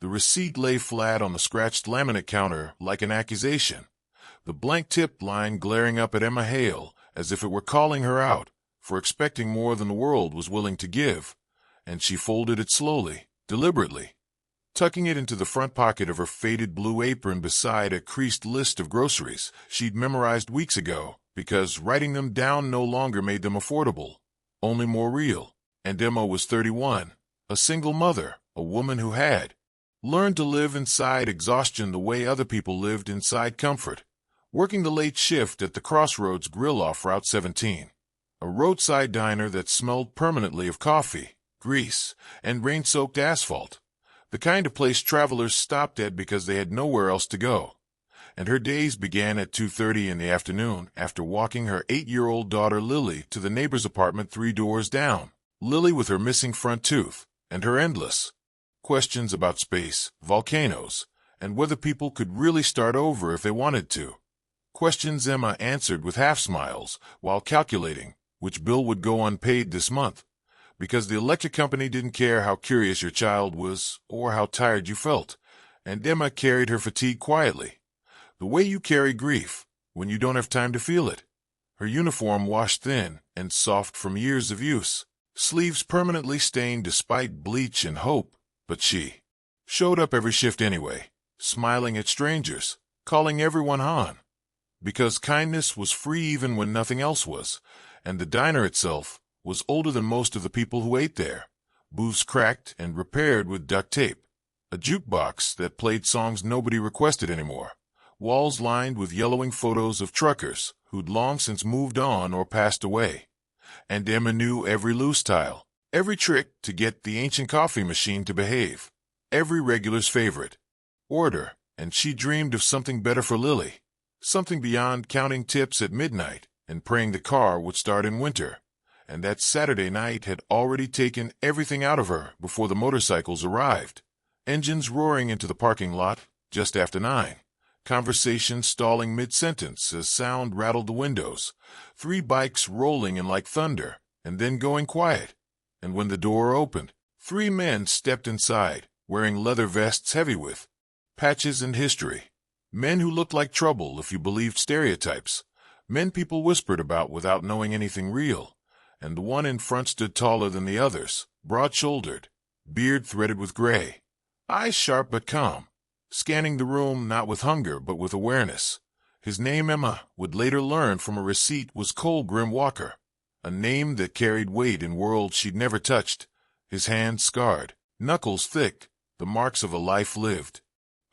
The receipt lay flat on the scratched laminate counter like an accusation, the blank tip line glaring up at Emma Hale as if it were calling her out for expecting more than the world was willing to give, and she folded it slowly, deliberately, tucking it into the front pocket of her faded blue apron beside a creased list of groceries she'd memorized weeks ago, because writing them down no longer made them affordable, only more real. And Emma was 31, a single mother, a woman who had learned to live inside exhaustion the way other people lived inside comfort, working the late shift at the Crossroads Grill off Route 17, a roadside diner that smelled permanently of coffee, grease, and rain-soaked asphalt, the kind of place travelers stopped at because they had nowhere else to go. And her days began at 2:30 in the afternoon after walking her 8-year-old daughter Lily to the neighbor's apartment 3 doors down, Lily with her missing front tooth, and her endless questions about space, volcanoes, and whether people could really start over if they wanted to. Questions Emma answered with half-smiles while calculating which bill would go unpaid this month, because the electric company didn't care how curious your child was or how tired you felt, and Emma carried her fatigue quietly, the way you carry grief when you don't have time to feel it. Her uniform washed thin and soft from years of use, sleeves permanently stained despite bleach and hope, but she showed up every shift anyway, smiling at strangers, calling everyone on, because kindness was free even when nothing else was, and the diner itself was older than most of the people who ate there, booths cracked and repaired with duct tape, a jukebox that played songs nobody requested anymore, walls lined with yellowing photos of truckers who'd long since moved on or passed away. And Emma knew every loose tile, every trick to get the ancient coffee machine to behave, every regular's favorite order, and she dreamed of something better for Lily, something beyond counting tips at midnight and praying the car would start in winter. And that Saturday night had already taken everything out of her before the motorcycles arrived, engines roaring into the parking lot just after 9. Conversation stalling mid-sentence as sound rattled the windows, 3 bikes rolling in like thunder, and then going quiet. And when the door opened, 3 men stepped inside, wearing leather vests heavy with patches and history. Men who looked like trouble if you believed stereotypes. Men people whispered about without knowing anything real. And the one in front stood taller than the others, broad-shouldered, beard threaded with gray, eyes sharp but calm, scanning the room not with hunger but with awareness. His name, Emma would later learn from a receipt, was Cole Grim Walker, a name that carried weight in worlds she'd never touched, his hands scarred, knuckles thick, the marks of a life lived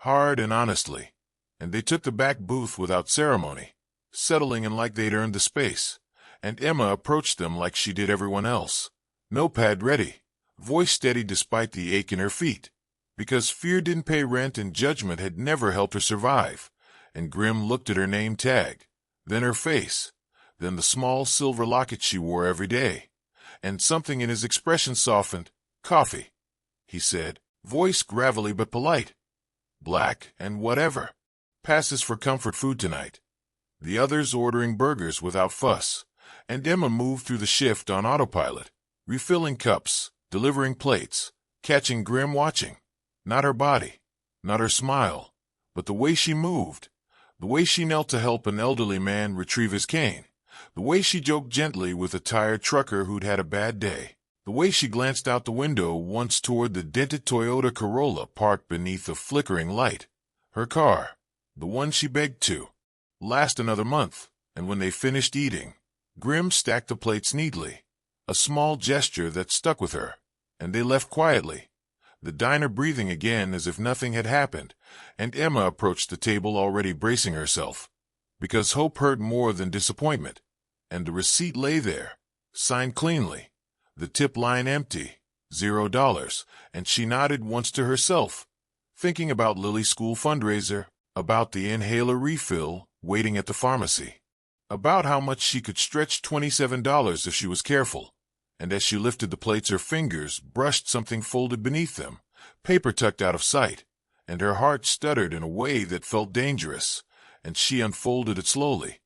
hard and honestly. And they took the back booth without ceremony, settling in like they'd earned the space. And Emma approached them like she did everyone else, notepad ready, voice steady despite the ache in her feet, because fear didn't pay rent and judgment had never helped her survive. And Grim looked at her name tag, then her face, then the small silver locket she wore every day, and something in his expression softened. "Coffee," he said, voice gravelly but polite. "Black and whatever. Passes for comfort food tonight." The others ordering burgers without fuss, and Emma moved through the shift on autopilot, refilling cups, delivering plates, catching Grim watching. Not her body, not her smile, but the way she moved, the way she knelt to help an elderly man retrieve his cane, the way she joked gently with a tired trucker who'd had a bad day, the way she glanced out the window once toward the dented Toyota Corolla parked beneath a flickering light. Her car, the one she begged to last another month, and when they finished eating, Grim stacked the plates neatly, a small gesture that stuck with her, and they left quietly, the diner breathing again as if nothing had happened, and Emma approached the table already bracing herself, because hope hurt more than disappointment, and the receipt lay there, signed cleanly, the tip line empty, $0, and she nodded once to herself, thinking about Lily's school fundraiser, about the inhaler refill waiting at the pharmacy, about how much she could stretch $27 if she was careful. And as she lifted the plates, her fingers brushed something folded beneath them, paper tucked out of sight, and her heart stuttered in a way that felt dangerous, and she unfolded it slowly,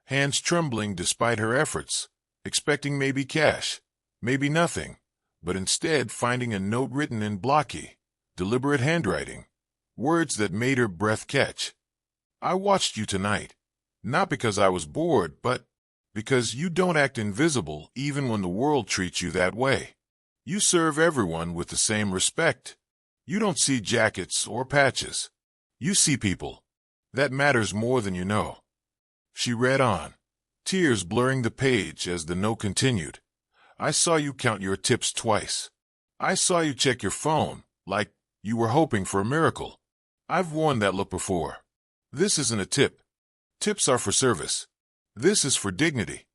hands trembling despite her efforts, expecting maybe cash, maybe nothing, but instead finding a note written in blocky, deliberate handwriting, words that made her breath catch. I watched you tonight, not because I was bored, but because you don't act invisible even when the world treats you that way. You serve everyone with the same respect. You don't see jackets or patches. You see people. That matters more than you know. She read on, tears blurring the page as the note continued. I saw you count your tips twice. I saw you check your phone, like you were hoping for a miracle. I've worn that look before. This isn't a tip. Tips are for service. This is for dignity.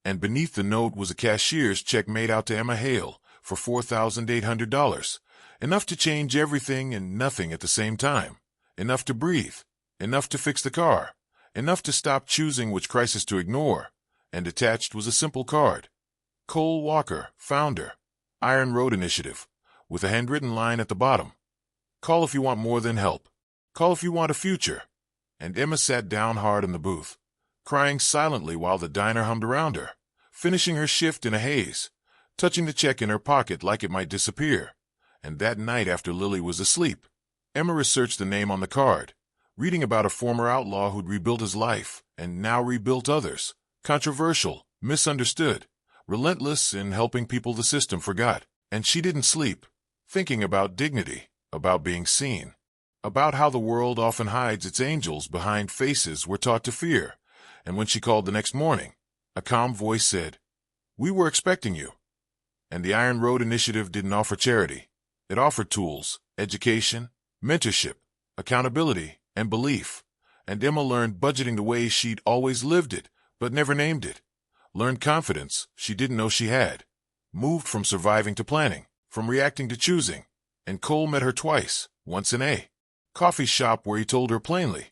And beneath the note was a cashier's check made out to Emma Hale for $4,800. Enough to change everything and nothing at the same time. Enough to breathe. Enough to fix the car. Enough to stop choosing which crisis to ignore. And attached was a simple card. Cole Walker, founder, Iron Road Initiative, with a handwritten line at the bottom. Call if you want more than help. Call if you want a future. And Emma sat down hard in the booth, crying silently while the diner hummed around her, finishing her shift in a haze, touching the check in her pocket like it might disappear. And that night after Lily was asleep, Emma researched the name on the card, reading about a former outlaw who'd rebuilt his life and now rebuilt others. Controversial, misunderstood, relentless in helping people the system forgot. And she didn't sleep, thinking about dignity, about being seen, about how the world often hides its angels behind faces we're taught to fear. And when she called the next morning, a calm voice said, "We were expecting you." And the Iron Road Initiative didn't offer charity. It offered tools, education, mentorship, accountability, and belief. And Emma learned budgeting the way she'd always lived it, but never named it. Learned confidence she didn't know she had. Moved from surviving to planning, from reacting to choosing. And Cole met her twice, once in a coffee shop where he told her plainly,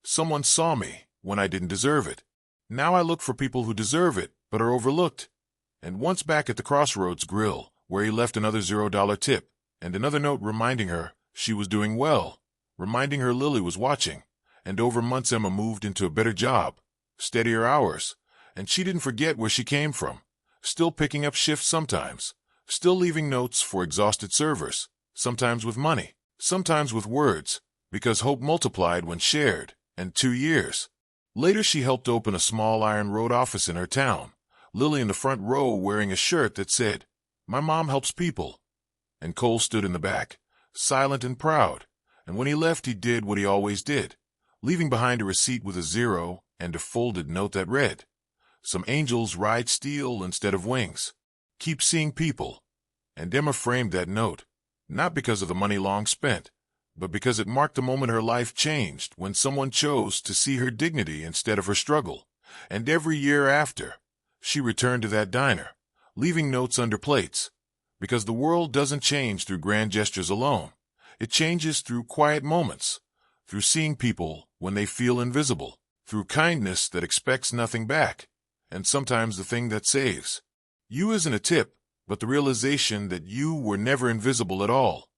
"Someone saw me when I didn't deserve it. Now I look for people who deserve it, but are overlooked." And once back at the Crossroads Grill, where he left another $0 tip, and another note reminding her she was doing well, reminding her Lily was watching. And over months Emma moved into a better job, steadier hours, and she didn't forget where she came from, still picking up shifts sometimes, still leaving notes for exhausted servers, sometimes with money, sometimes with words, because hope multiplied when shared. And 2 years later she helped open a small Iron Road office in her town, Lily in the front row wearing a shirt that said, "My mom helps people." And Cole stood in the back, silent and proud, and when he left he did what he always did, leaving behind a receipt with a 0 and a folded note that read, "Some angels ride steel instead of wings. Keep seeing people." And Emma framed that note, not because of the money long spent, but because it marked the moment her life changed when someone chose to see her dignity instead of her struggle. And every year after, she returned to that diner, leaving notes under plates, because the world doesn't change through grand gestures alone. It changes through quiet moments, through seeing people when they feel invisible, through kindness that expects nothing back, and sometimes the thing that saves you isn't a tip, but the realization that you were never invisible at all.